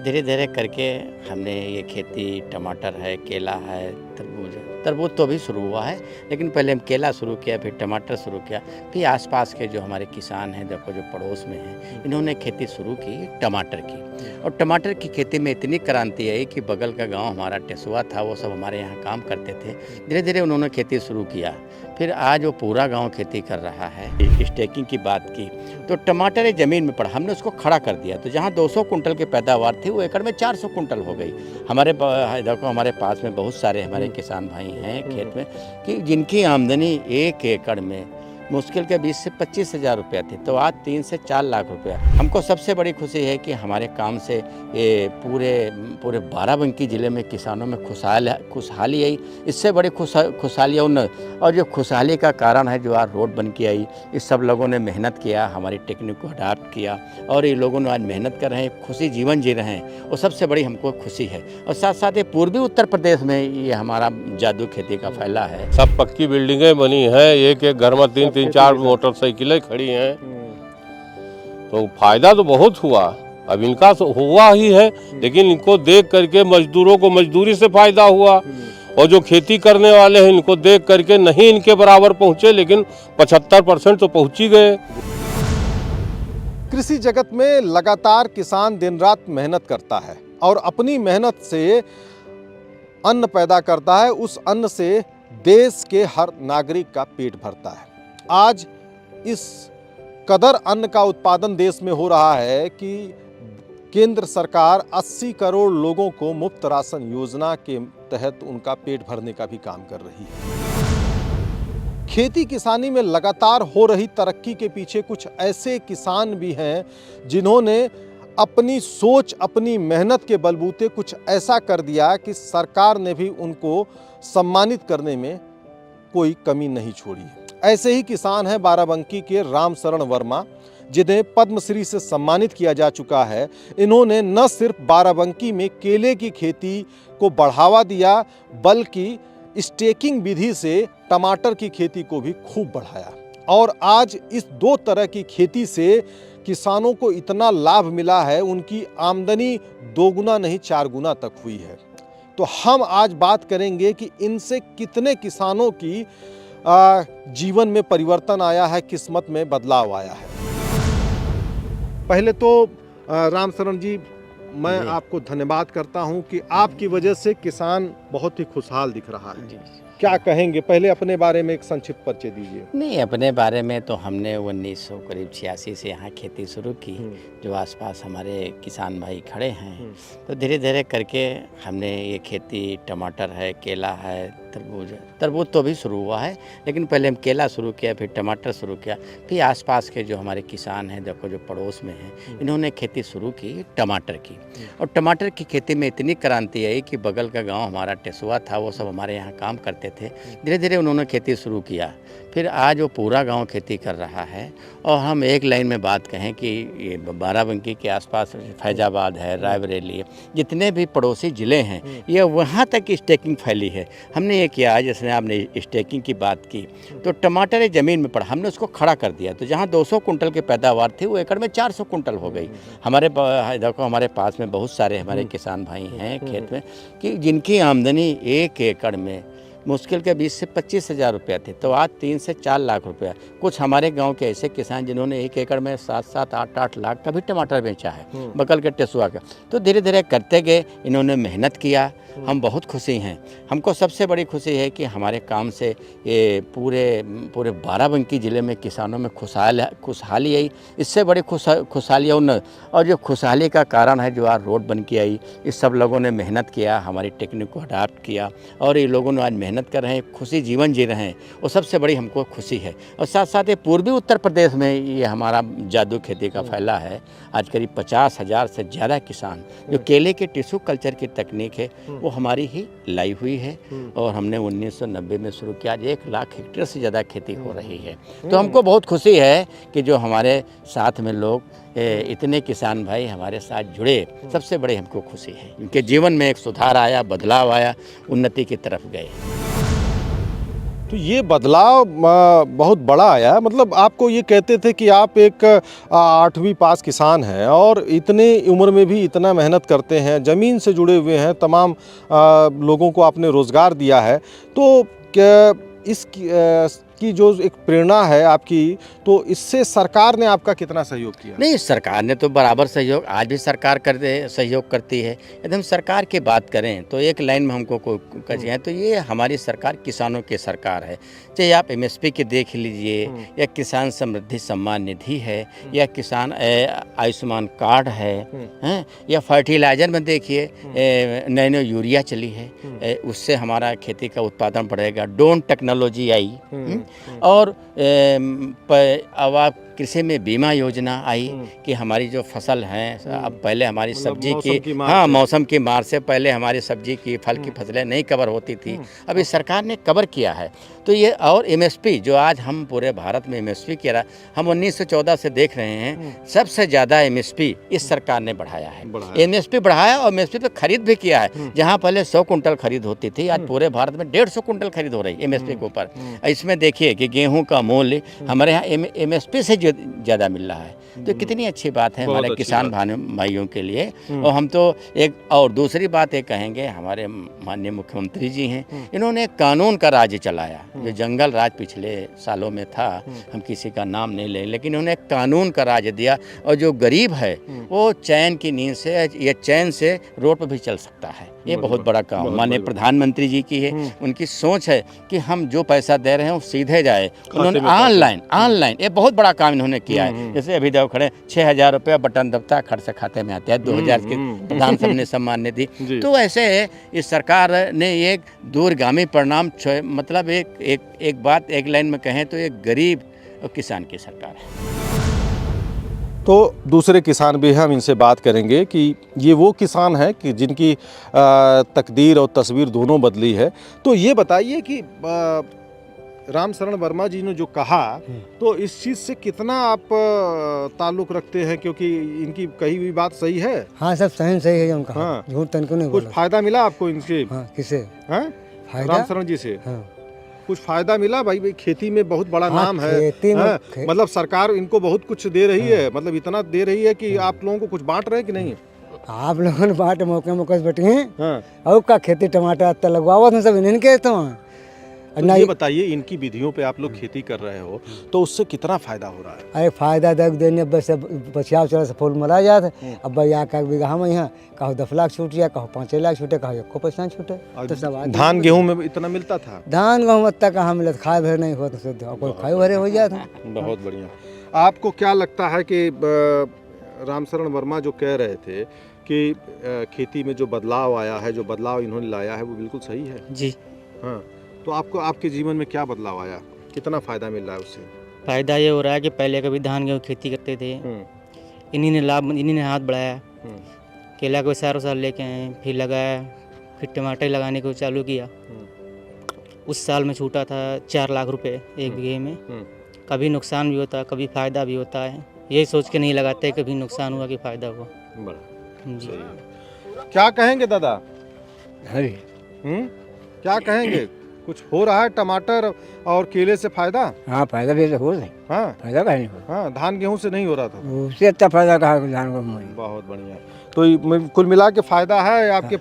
धीरे धीरे करके हमने ये खेती टमाटर है, केला है, तरबूज तो अभी शुरू हुआ है, लेकिन पहले हम केला शुरू किया, फिर टमाटर शुरू किया, फिर आसपास के जो हमारे किसान हैं, देखो जो पड़ोस में हैं, इन्होंने खेती शुरू की टमाटर की। और टमाटर की खेती में इतनी क्रांति आई कि बगल का गांव हमारा टेसुआ था, वो सब हमारे यहाँ काम करते थे। धीरे धीरे उन्होंने खेती शुरू किया, फिर आज वो पूरा गाँव खेती कर रहा है। स्टेकिंग की बात की तो टमाटर एक ज़मीन में पड़ा, हमने उसको खड़ा कर दिया, तो जहाँ 200 कुंटल की पैदावार थी वो एकड़ में 400 कुंटल हो गई। देखो हमारे पास में बहुत सारे हमारे किसान भाई हैं खेत में कि जिनकी आमदनी एक एकड़ में मुश्किल के 20 से 25 हज़ार रुपया थी, तो आज 3 से 4 लाख रुपया। हमको सबसे बड़ी खुशी है कि हमारे काम से ये पूरे बाराबंकी ज़िले में किसानों में खुशहाली आई। इससे बड़ी खुशहाली और जो खुशहाली का कारण है जो आज रोड बन के आई, इस सब लोगों ने मेहनत किया, हमारी टेक्निक को अडाप्ट किया और ये लोगों ने आज मेहनत कर रहे हैं, खुशी जीवन जी रहे हैं, वो सबसे बड़ी हमको खुशी है। और साथ साथ ये पूर्वी उत्तर प्रदेश में ये हमारा जादू खेती का फैला है। सब पक्की बिल्डिंगें बनी हैं, एक एक घर में तीन चार मोटरसाइकिलें खड़ी हैं, तो फायदा तो बहुत हुआ। अब इनका हुआ ही है, लेकिन इनको देख करके मजदूरों को मजदूरी से फायदा हुआ, और जो खेती करने वाले हैं इनको देख करके नहीं इनके बराबर पहुंचे, लेकिन 75% तो पहुंच ही गए। कृषि जगत में लगातार किसान दिन रात मेहनत करता है और अपनी मेहनत से अन्न पैदा करता है। उस अन्न से देश के हर नागरिक का पेट भरता है। आज इस कदर अन्न का उत्पादन देश में हो रहा है कि केंद्र सरकार 80 करोड़ लोगों को मुफ्त राशन योजना के तहत उनका पेट भरने का भी काम कर रही है। खेती किसानी में लगातार हो रही तरक्की के पीछे कुछ ऐसे किसान भी हैं जिन्होंने अपनी सोच, अपनी मेहनत के बलबूते कुछ ऐसा कर दिया कि सरकार ने भी उनको सम्मानित करने में कोई कमी नहीं छोड़ी। ऐसे ही किसान हैं बाराबंकी के रामशरण वर्मा, जिन्हें पद्मश्री से सम्मानित किया जा चुका है। इन्होंने न सिर्फ बाराबंकी में केले की खेती को बढ़ावा दिया, बल्कि स्टेकिंग विधि से टमाटर की खेती को भी खूब बढ़ाया। और आज इस दो तरह की खेती से किसानों को इतना लाभ मिला है, उनकी आमदनी 2 गुना नहीं 4 गुना तक हुई है। तो हम आज बात करेंगे कि इनसे कितने किसानों की जीवन में परिवर्तन आया है, किस्मत में बदलाव आया है। पहले तो रामशरण जी, मैं आपको धन्यवाद करता हूं कि आपकी वजह से किसान बहुत ही खुशहाल दिख रहा है। क्या कहेंगे, पहले अपने बारे में एक संक्षिप्त परिचय दीजिए। नहीं, अपने बारे में तो हमने 1986 से यहाँ खेती शुरू की, जो आसपास हमारे किसान भाई खड़े हैं, तो धीरे धीरे करके हमने ये खेती टमाटर है, केला है, तरबूज तो अभी शुरू हुआ है, लेकिन पहले हम केला शुरू किया, फिर टमाटर शुरू किया, फिर आसपास के जो हमारे किसान हैं, देखो जो पड़ोस में हैं, इन्होंने खेती शुरू की टमाटर की। और टमाटर की खेती में इतनी क्रांति आई कि बगल का गांव हमारा टेसुआ था, वो सब हमारे यहाँ काम करते थे। धीरे धीरे उन्होंने खेती शुरू किया, फिर आज वो पूरा गांव खेती कर रहा है। और हम एक लाइन में बात कहें कि ये बाराबंकी के आसपास फैजाबाद है, रायबरेली है, जितने भी पड़ोसी ज़िले हैं, ये वहाँ तक स्टेकिंग फैली है। हमने ये किया, जैसे आपने स्टेकिंग की बात की, तो टमाटर एक ज़मीन में पड़ा, हमने उसको खड़ा कर दिया, तो जहाँ 200 कुंटल की पैदावार थी वो एकड़ में 400 कुंटल हो गई। देखो हमारे पास में बहुत सारे हमारे किसान भाई हैं खेत में कि जिनकी आमदनी एक एकड़ में मुश्किल के 20 से 25 हज़ार रुपया थे, तो आज 3 से 4 लाख रुपया। कुछ हमारे गांव के ऐसे किसान जिन्होंने एक एकड़ में 7-7, 8-8 लाख का भी टमाटर बेचा है, बगल के टेसुआ का। तो धीरे धीरे करते गए, इन्होंने मेहनत किया, हम बहुत खुशी हैं। हमको सबसे बड़ी खुशी है कि हमारे काम से ये पूरे बाराबंकी ज़िले में किसानों में खुशहाली आई। इससे बड़ी खुशहाली और जो खुशहाली का कारण है जो आज रोड बन के आई, इस सब लोगों ने मेहनत किया, हमारी टेक्निक को अडाप्ट किया और ये लोगों ने आज मेहनत कर रहे हैं, खुशी जीवन जी रहे हैं, वो सबसे बड़ी हमको खुशी है। और साथ साथ ये पूर्वी उत्तर प्रदेश में ये हमारा जादू खेती का फैला है। आज करीब 50,000 से ज़्यादा किसान जो केले के टिश्यू कल्चर की तकनीक है वो हमारी ही लाई हुई है, और हमने 1990 में शुरू किया। आज 1 लाख हेक्टेयर से ज़्यादा खेती हो रही है। तो हमको बहुत खुशी है कि जो हमारे साथ में लोग इतने किसान भाई हमारे साथ जुड़े, सबसे बड़ी हमको खुशी है। उनके जीवन में एक सुधार आया, बदलाव आया, उन्नति की तरफ गए। तो ये बदलाव बहुत बड़ा आया है। मतलब आपको ये कहते थे कि आप एक 8वीं पास किसान हैं और इतने उम्र में भी इतना मेहनत करते हैं, ज़मीन से जुड़े हुए हैं, तमाम लोगों को आपने रोज़गार दिया है। तो क्या की जो एक प्रेरणा है आपकी, तो इससे सरकार ने आपका कितना सहयोग किया? नहीं, सरकार ने तो बराबर सहयोग, आज भी सरकार सहयोग करती है। यदि हम सरकार की बात करें तो एक लाइन में हमको कहें तो ये हमारी सरकार किसानों की सरकार है। चाहे आप एमएसपी के देख लीजिए, या किसान समृद्धि सम्मान निधि है, या किसान आयुष्मान कार्ड है, हैं, या फर्टिलाइजर में देखिए नैनो यूरिया चली है, उससे हमारा खेती का उत्पादन बढ़ेगा। ड्रोन टेक्नोलॉजी आई, और अब आप कृषि में बीमा योजना आई कि हमारी जो फसल हैं, अब पहले हमारी सब्जी की मौसम की मार से पहले हमारी सब्जी की फल की फसलें नहीं कवर होती थी, अभी सरकार ने कवर किया है। तो ये और एमएसपी जो आज हम पूरे भारत में एमएसपी किया, हम 1914 से देख रहे हैं, सबसे ज़्यादा एमएसपी इस सरकार ने बढ़ाया है। एमएसपी बढ़ाया और एमएसपी पे खरीद भी किया है। जहाँ पहले 100 कुंटल खरीद होती थी, आज पूरे भारत में 150 कुंटल खरीद हो रही है एमएसपी के ऊपर। इसमें देखिए कि गेहूं का मूल्य हमारे यहाँ एमएसपी से ज़्यादा मिल रहा है। तो कितनी अच्छी बात है हमारे किसान भाइयों के लिए। और हम तो एक और दूसरी बात ये कहेंगे, हमारे माननीय मुख्यमंत्री जी हैं, इन्होंने एक कानून का राज चलाया। जो जंगल राज पिछले सालों में था, हम किसी का नाम नहीं लें, लेकिन इन्होंने एक कानून का राज दिया। और जो गरीब है वो चैन की नींद से या चैन से रोड पर भी चल सकता है। ये बहुत बड़ा काम माननीय प्रधानमंत्री जी की है। उनकी सोच है कि हम जो पैसा दे रहे हैं वो सीधे जाए। उन्होंने ऑनलाइन ये बहुत बड़ा काम इन्होंने किया है। जैसे अभी देखो खड़े 6,000 रुपया बटन दबता खर्च से खाते में आते हैं, 2,000 की प्रधान सबने सम्मान निधि। तो ऐसे इस सरकार ने एक दूरगामी परिणाम, मतलब एक बात एक लाइन में कहें तो एक गरीब और किसान की सरकार है। तो दूसरे किसान भी हम इनसे बात करेंगे कि ये वो किसान हैं कि जिनकी तकदीर और तस्वीर दोनों बदली है। तो ये बताइए कि रामशरण वर्मा जी ने जो कहा, तो इस चीज़ से कितना आप ताल्लुक़ रखते हैं, क्योंकि इनकी कही हुई बात सही है? हाँ, सब सही है उनका। हाँ, झूठ तनको नहीं कुछ बोला। फ़ायदा मिला आपको इनसे? हाँ, किसे रामशरण जी से? हाँ। कुछ फायदा मिला? भाई खेती में बहुत बड़ा नाम है। खेती में मतलब सरकार इनको बहुत कुछ दे रही है, मतलब इतना दे रही है कि आप लोगों को कुछ बांट रहे हैं कि नहीं? आप लोगों ने बांट मौके से बैठे और का खेती टमाटर अत्ता लगवावत में सब इनके तो ये बताइए, इनकी विधियों पे आप लोग खेती कर रहे हो तो उससे कितना फायदा हो रहा है? अरे फायदा देने बस बचाव चला से फूल मला जात। अब भैया का बीघा में यहाँ कहो 10 लाख छूट जाए, कहो 5 लाख छूटे, कहो 1 पैसा छूटे। तो सब धान गेहूं में इतना मिलता था? धान गेहूं अत्ता कहाँ मिलता, खाए भरे नहीं होता, शुद्ध कोई खाए भरे हो जाता। बहुत बढ़िया। आपको क्या लगता है कि रामशरण वर्मा जो कह रहे थे कि खेती में जो बदलाव आया है, जो बदलाव इन्होंने लाया है, वो बिल्कुल सही है? जी हाँ। तो आपको आपके जीवन में क्या बदलाव आया, कितना फ़ायदा मिल रहा है उससे? फ़ायदा ये हो रहा है कि पहले कभी धान गेहूँ खेती करते थे, इन्हीं ने हाथ बढ़ाया। केला को सारा लेके आए, फिर लगाया, फिर टमाटर लगाने को चालू किया। उस साल में छूटा था 4 लाख रुपए 1 बीघे में। कभी नुकसान भी होता है, कभी फ़ायदा भी होता है। यही सोच के नहीं लगाते कभी नुकसान हुआ कि फ़ायदा हुआ। जी, क्या कहेंगे दादा? क्या कहेंगे? कुछ हो रहा है टमाटर और केले से फायदा? हाँ, फायदा भी हो रहा है। हाँ, फायदा का नहीं हो। हाँ, धान गेहूं से नहीं हो रहा था, उससे अच्छा फायदा कहा धान गेहूं में। बहुत बढ़िया। तो कुल मिला के फायदा है आपके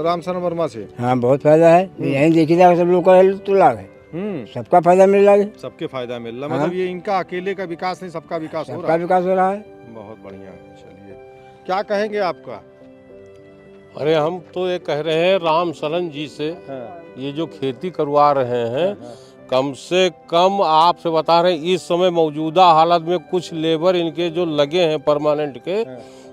रामशरण वर्मा से? हाँ, बहुत फायदा है। यही देखी जाए सब लोग का तो लाभ है, सबका फायदा मिल रहा है। सबके फायदा मिल रहा है। मतलब ये इनका अकेले का विकास नहीं, सबका विकास हो रहा है। सबका विकास हो रहा है। बहुत बढ़िया। चलिए, क्या कहेंगे आपका? अरे हम तो ये कह रहे हैं रामशरण जी से, ये जो खेती करवा रहे हैं, कम से कम आपसे बता रहे हैं, इस समय मौजूदा हालत में कुछ लेबर इनके जो लगे हैं परमानेंट के,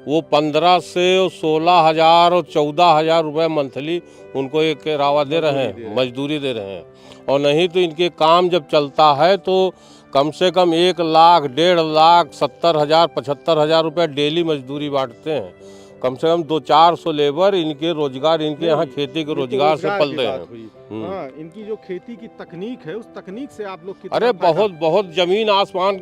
वो 15 से 16,000 और 14,000 रुपये मंथली उनको एक रावा दे रहे हैं, मजदूरी दे रहे हैं। और नहीं तो इनके काम जब चलता है तो कम से कम 1 लाख, 1.5 लाख, 70,000, 75,000 रुपये डेली मजदूरी बांटते हैं। कम से कम 200-400 लेबर इनके रोजगार, इनके यहाँ खेती के रोजगार से पलते हैं। हाँ, इनकी जो खेती की तकनीक है, उस तकनीक से आप लोग अरे बहुत जमीन आसमान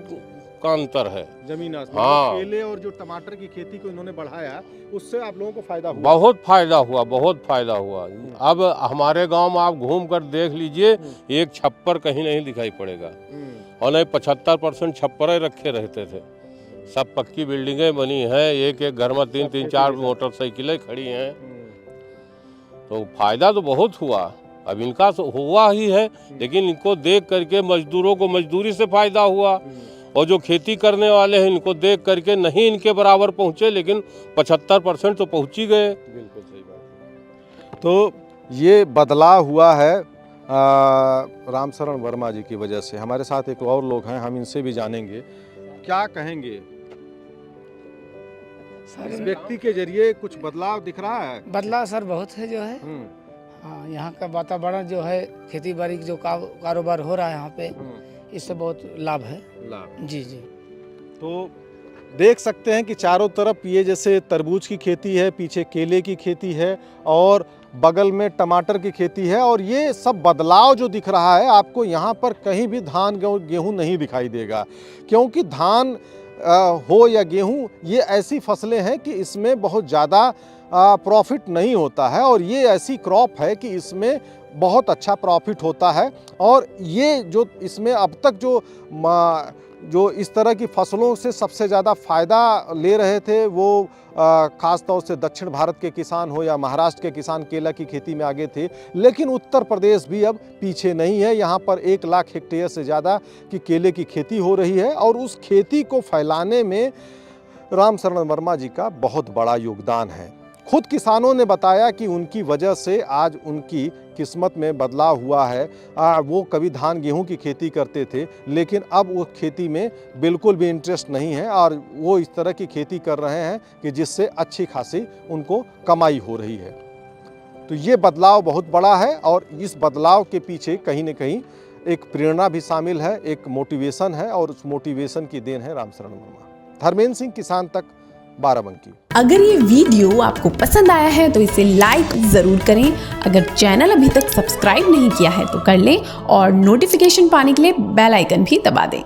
का अंतर है। जमीन आसमान। हाँ। केले और जो टमाटर की खेती को इन्होंने बढ़ाया, उससे आप लोगों को फायदा हुआ? बहुत फायदा हुआ, बहुत फायदा हुआ। अब हमारे गांव में आप घूम कर देख लीजिए, एक छप्पर कहीं नहीं दिखाई पड़ेगा। और नहीं 75% छप्पर रखे रहते थे। सब पक्की बिल्डिंगें बनी हैं, एक एक घर में 3-4 मोटरसाइकिलें खड़ी हैं। तो फायदा तो बहुत हुआ, अब इनका हुआ ही है, लेकिन इनको देख करके मजदूरों को मजदूरी से फायदा हुआ, और जो खेती करने वाले हैं इनको देख करके नहीं इनके बराबर पहुँचे, लेकिन 75% तो पहुँच ही गए। बिल्कुल सही बात। तो ये बदलाव हुआ है रामशरण वर्मा जी की वजह से। हमारे साथ एक और लोग हैं, हम इनसे भी जानेंगे। क्या कहेंगे, इस व्यक्ति के जरिए कुछ बदलाव दिख रहा है? बदलाव सर बहुत है जो है। हाँ, यहाँ का वातावरण जो है, खेती बाड़ी जो कारोबार हो रहा है यहाँ पे, इससे बहुत लाभ है। जी जी। तो देख सकते हैं कि चारों तरफ ये जैसे तरबूज की खेती है, पीछे केले की खेती है और बगल में टमाटर की खेती है, और ये सब बदलाव जो दिख रहा है आपको, यहाँ पर कहीं भी धान गेहूँ नहीं दिखाई देगा, क्योंकि धान हो या गेहूँ, ये ऐसी फसलें हैं कि इसमें बहुत ज़्यादा प्रॉफिट नहीं होता है, और ये ऐसी क्रॉप है कि इसमें बहुत अच्छा प्रॉफिट होता है। और ये जो इसमें अब तक जो इस तरह की फसलों से सबसे ज़्यादा फ़ायदा ले रहे थे, वो ख़ास तौर से दक्षिण भारत के किसान हो या महाराष्ट्र के किसान केला की खेती में आगे थे, लेकिन उत्तर प्रदेश भी अब पीछे नहीं है। यहाँ पर 1 लाख हेक्टेयर से ज़्यादा की केले की खेती हो रही है, और उस खेती को फैलाने में रामशरण वर्मा जी का बहुत बड़ा योगदान है। खुद किसानों ने बताया कि उनकी वजह से आज उनकी किस्मत में बदलाव हुआ है। वो कभी धान गेहूं की खेती करते थे, लेकिन अब वो खेती में बिल्कुल भी इंटरेस्ट नहीं है, और वो इस तरह की खेती कर रहे हैं कि जिससे अच्छी खासी उनको कमाई हो रही है। तो ये बदलाव बहुत बड़ा है, और इस बदलाव के पीछे कहीं न कहीं एक प्रेरणा भी शामिल है, एक मोटिवेशन है, और उस मोटिवेशन की देन है रामशरण वर्मा। धर्मेंद्र सिंह, किसान तक, बाराबंकी। अगर ये वीडियो आपको पसंद आया है तो इसे लाइक जरूर करें। अगर चैनल अभी तक सब्सक्राइब नहीं किया है तो कर लें, और नोटिफिकेशन पाने के लिए बेल आइकन भी दबा दें।